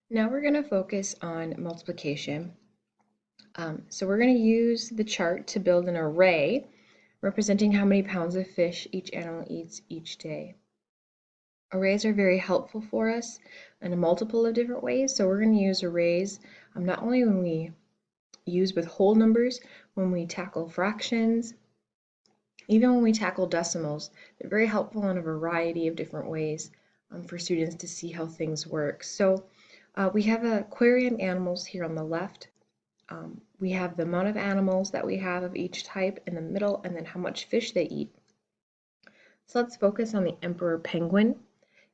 Now we're going to focus on multiplication. So we're going to use the chart to build an array representing how many pounds of fish each animal eats each day. Arrays are very helpful for us in a multiple of different ways. So we're going to use arrays not only when we use with whole numbers, when we tackle fractions, even when we tackle decimals. They're very helpful in a variety of different ways for students to see how things work. So we have aquarium animals here on the left. We have the amount of animals that we have of each type in the middle, and then how much fish they eat. So let's focus on the emperor penguin.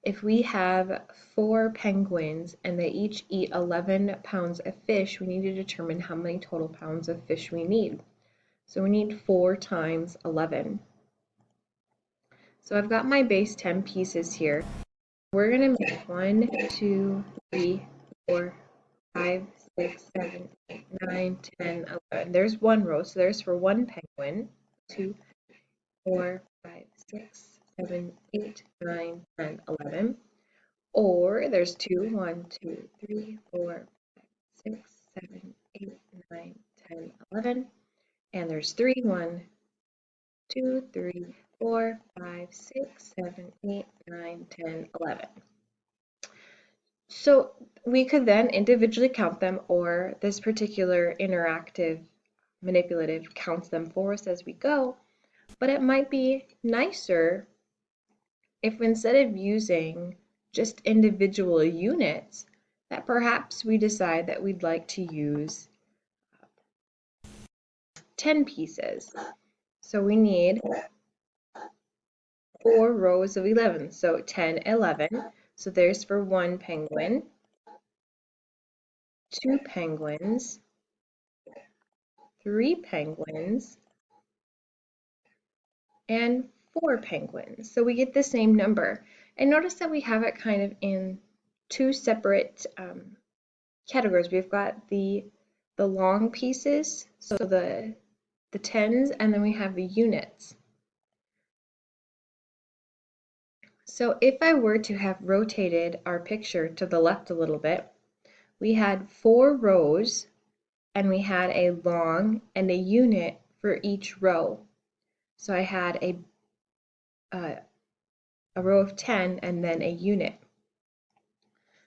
If we have 4 penguins and they each eat 11 pounds of fish, we need to determine how many total pounds of fish we need. So we need 4 times 11. So I've got my base 10 pieces here. We're going to make 1, 2, 3, 4, 5, 6, 7, 8, 9, 10, 11. There's one row, so there's for one penguin. 2, 4, 5, 6, 7, 8, 9, 10, 11. Or there's 2, 1, 2, 3, 4, 5, 6, 7, 8, 9, 10, 11. And there's 3, 1, 2, 3, 4, 5, 6, 7, 8, 9, 10, 11. So we could then individually count them, or this particular interactive manipulative counts them for us as we go. But it might be nicer if instead of using just individual units, that perhaps we decide that we'd like to use 10 pieces. So we need 4 rows of 11. So 10, 11. So there's for one penguin, 2 penguins, 3 penguins, and 4 penguins. So we get the same number. And notice that we have it kind of in 2 separate categories. We've got the long pieces, so the tens, and then we have the units. So if I were to have rotated our picture to the left a little bit, we had 4 rows and we had a long and a unit for each row. So I had a row of 10 and then a unit.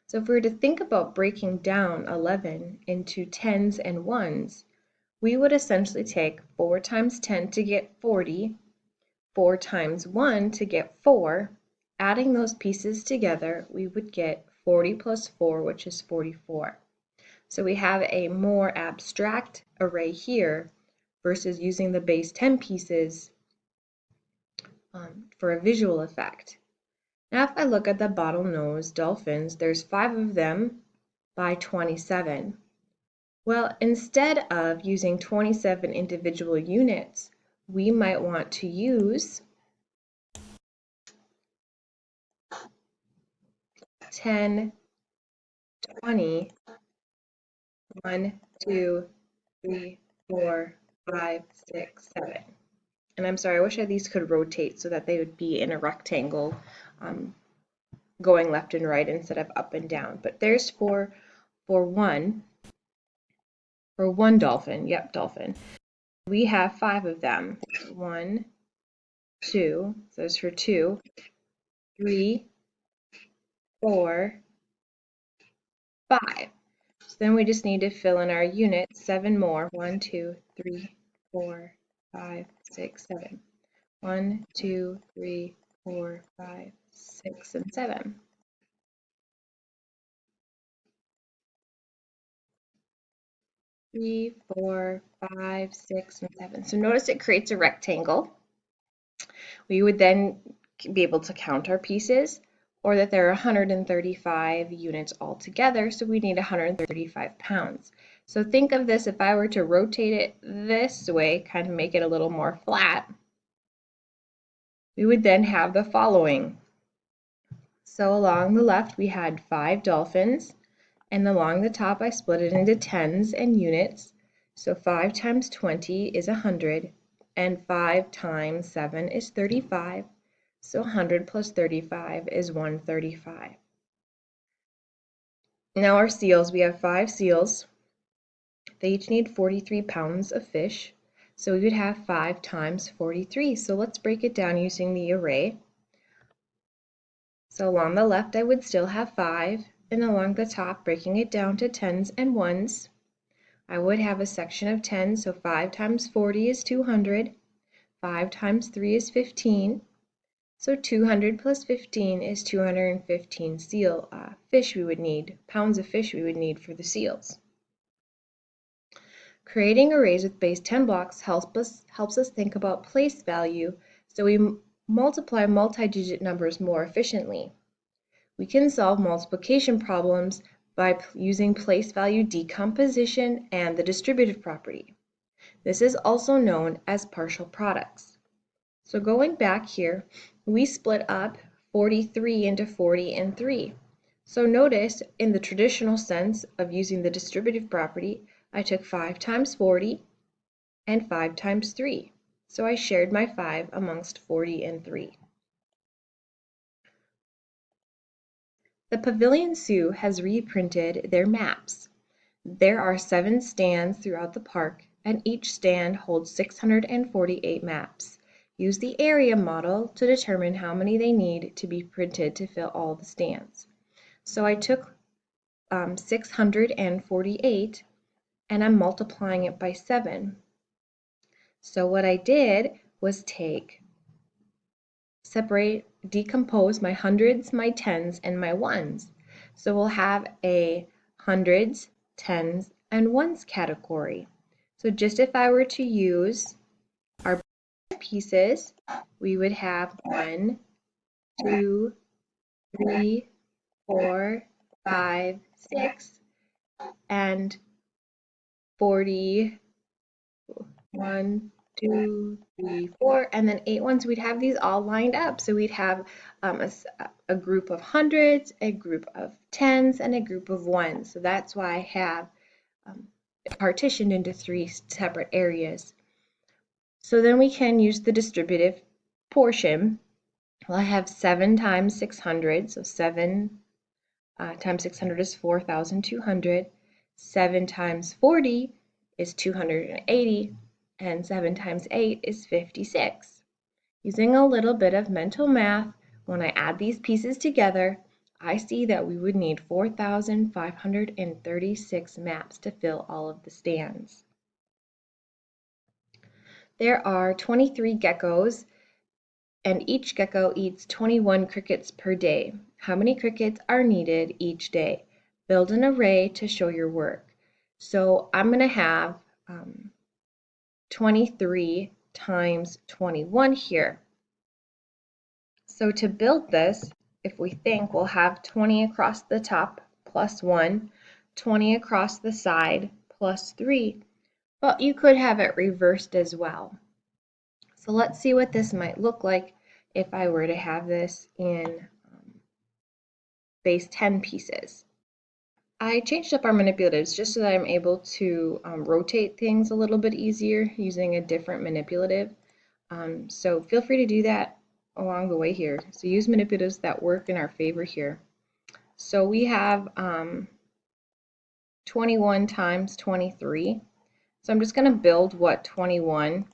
So if we were to think about breaking down 11 into tens and ones, we would essentially take 4 times 10 to get 40, 4 times 1 to get 4. Adding those pieces together, we would get 40 plus 4, which is 44. So we have a more abstract array here versus using the base 10 pieces for a visual effect. Now if I look at the bottlenose dolphins, there's 5 of them by 27. Well, instead of using 27 individual units, we might want to use 10, 20, 1, 2, 3, 4, 5, 6, 7. And I'm sorry, I wish these could rotate so that they would be in a rectangle going left and right instead of up and down. But there's for one dolphin. Yep, dolphin. We have 5 of them. 1, 2, so there's for 2, 3, 4, 5. So then we just need to fill in our units, 7 more. 1, 2, 3, 4, 5, 6, 7. 1, 2, 3, 4, 5, 6, and 7. Three, 4, 5, 6, and 7. So notice it creates a rectangle. We would then be able to count our pieces, or that there are 135 units altogether, so we need 135 pounds. So think of this, if I were to rotate it this way, kind of make it a little more flat, we would then have the following. So along the left we had 5 dolphins, and along the top I split it into tens and units. So 5 times 20 is 100, and 5 times 7 is 35. So 100 plus 35 is 135. Now our seals, we have 5 seals. They each need 43 pounds of fish. So we would have 5 times 43. So let's break it down using the array. So along the left, I would still have 5, and along the top, breaking it down to tens and ones, I would have a section of 10, so 5 times 40 is 200, 5 times 3 is 15, so 200 plus 15 is 215 fish we would need, pounds of fish we would need for the seals. Creating arrays with base 10 blocks helps us think about place value, so we multiply multi-digit numbers more efficiently. We can solve multiplication problems by using place value decomposition and the distributive property. This is also known as partial products. So going back here, we split up 43 into 40 and 3. So notice in the traditional sense of using the distributive property, I took 5 times 40 and 5 times 3. So I shared my 5 amongst 40 and 3. The Pavilion Zoo has reprinted their maps. There are 7 stands throughout the park, and each stand holds 648 maps. Use the area model to determine how many they need to be printed to fill all the stands. So I took 648 and I'm multiplying it by 7. So what I did was decompose my hundreds, my tens, and my ones. So we'll have a hundreds, tens, and ones category. So just if I were to use our pieces, we would have 1, 2, 3, 4, 5, 6, and 40, 1, 2, 3, 4, and then 8 ones. We'd have these all lined up. So we'd have a group of hundreds, a group of tens, and a group of ones. So that's why I have it partitioned into 3 separate areas. So then we can use the distributive portion. Well, I have 7 times 600, so 7 times 600 is 4,200. 7 times 40 is 280, and 7 times 8 is 56. Using a little bit of mental math, when I add these pieces together, I see that we would need 4,536 maps to fill all of the stands. There are 23 geckos, and each gecko eats 21 crickets per day. How many crickets are needed each day? Build an array to show your work. So I'm going to have 23 times 21 here. So to build this, if we think, we'll have 20 across the top plus 1, 20 across the side plus 3. But you could have it reversed as well. So let's see what this might look like if I were to have this in base 10 pieces. I changed up our manipulatives just so that I'm able to rotate things a little bit easier using a different manipulative. So feel free to do that along the way here. So use manipulatives that work in our favor here. So we have 21 times 23. So I'm just going to build what 21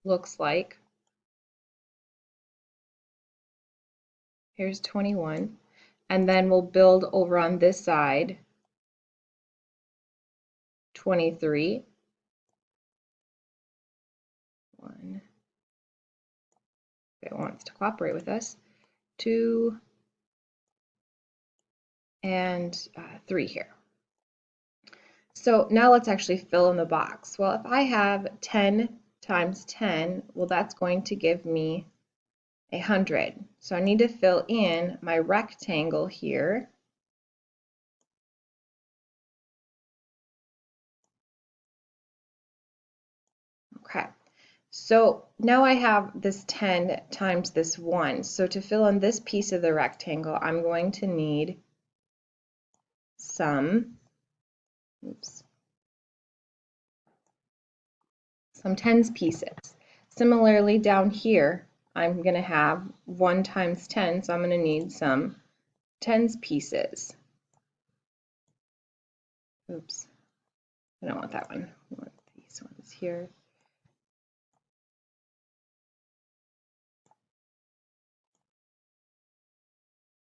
looks like. Here's 21. And then we'll build over on this side 23. 1. It wants to cooperate with us. 2 and 3 here. So now let's actually fill in the box. Well, if I have 10 times 10, well, that's going to give me 100. So I need to fill in my rectangle here. Okay, so now I have this 10 times this 1. So to fill in this piece of the rectangle, I'm going to need some tens pieces. Similarly, down here, I'm going to have 1 times 10, so I'm going to need some tens pieces. Oops, I don't want that one. I want these ones here.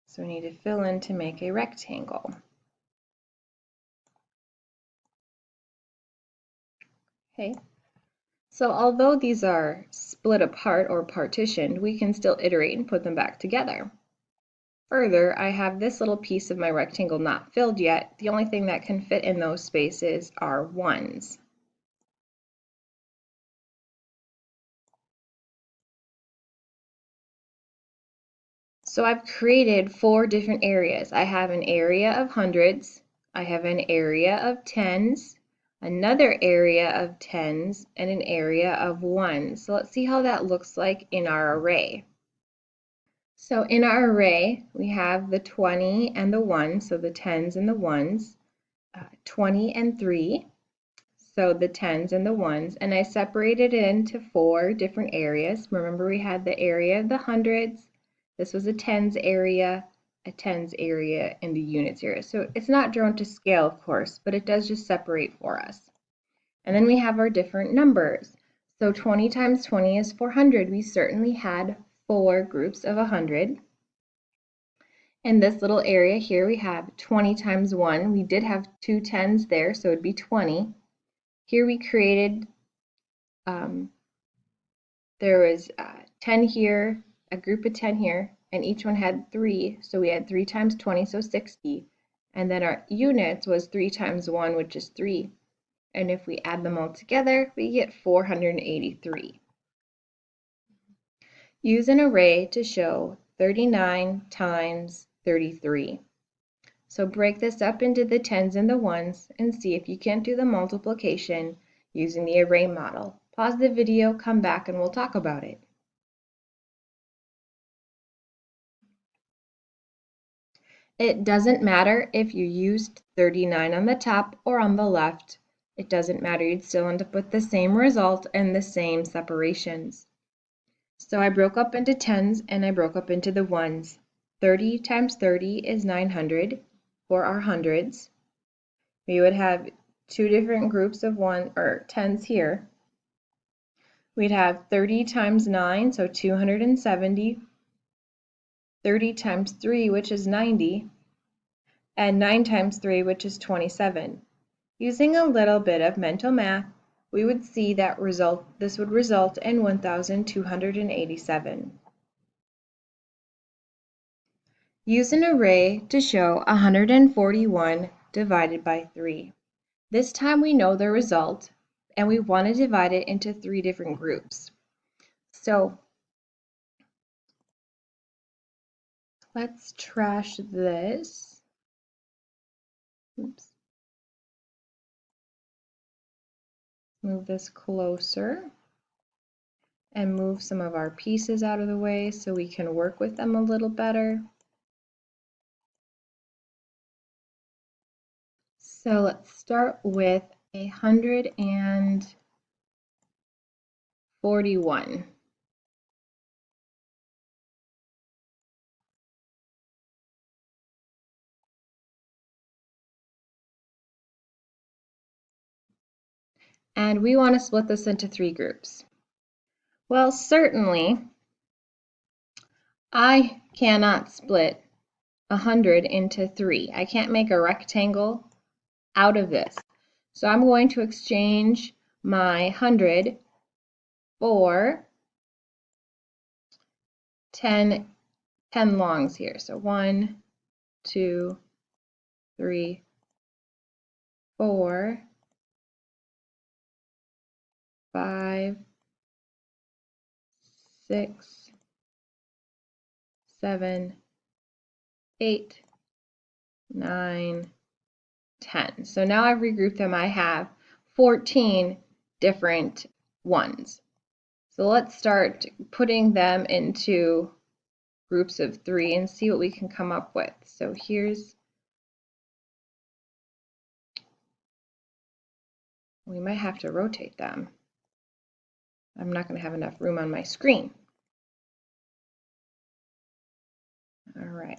So we need to fill in to make a rectangle. Okay. So although these are split apart or partitioned, we can still iterate and put them back together. Further, I have this little piece of my rectangle not filled yet. The only thing that can fit in those spaces are ones. So I've created 4 different areas. I have an area of hundreds, I have an area of tens, another area of tens, and an area of ones. So let's see how that looks like in our array. So in our array, we have the 20 and the 1, so the tens and the ones, 20 and 3, so the tens and the ones, and I separated it into 4 different areas. Remember, we had the area of the hundreds, this was a tens area, and the units area. So it's not drawn to scale, of course, but it does just separate for us. And then we have our different numbers. So 20 times 20 is 400. We certainly had 4 groups of 100. In this little area here, we have 20 times 1. We did have 2 tens there, so it would be 20. Here we created, there was 10 here, a group of 10 here, and each one had 3, so we had 3 times 20, so 60. And then our units was 3 times 1, which is 3. And if we add them all together, we get 483. Use an array to show 39 times 33. So break this up into the tens and the ones and see if you can't do the multiplication using the array model. Pause the video, come back, and we'll talk about it. It doesn't matter if you used 39 on the top or on the left. It doesn't matter, you'd still end up with the same result and the same separations. So I broke up into tens and I broke up into the ones. 30 times 30 is 900 for our hundreds. We would have 2 different groups of tens here. We'd have 30 times 9, so 270. 30 times 3, which is 90. And 9 times 3, which is 27. Using a little bit of mental math, we would see that this would result in 1,287. Use an array to show 141 divided by 3. This time we know the result, and we want to divide it into 3 different groups. So let's trash this. Oops. Move this closer and move some of our pieces out of the way so we can work with them a little better. So let's start with 141. And we want to split this into 3 groups. Well, certainly, I cannot split 100 into 3. I can't make a rectangle out of this. So I'm going to exchange my 100 for 10 longs here. So 1, 2, 3, 4, 5, 6, 7, 8, 9, 10. So now I've regrouped them. I have 14 different ones. So let's start putting them into groups of 3 and see what we can come up with. So we might have to rotate them. I'm not going to have enough room on my screen. All right.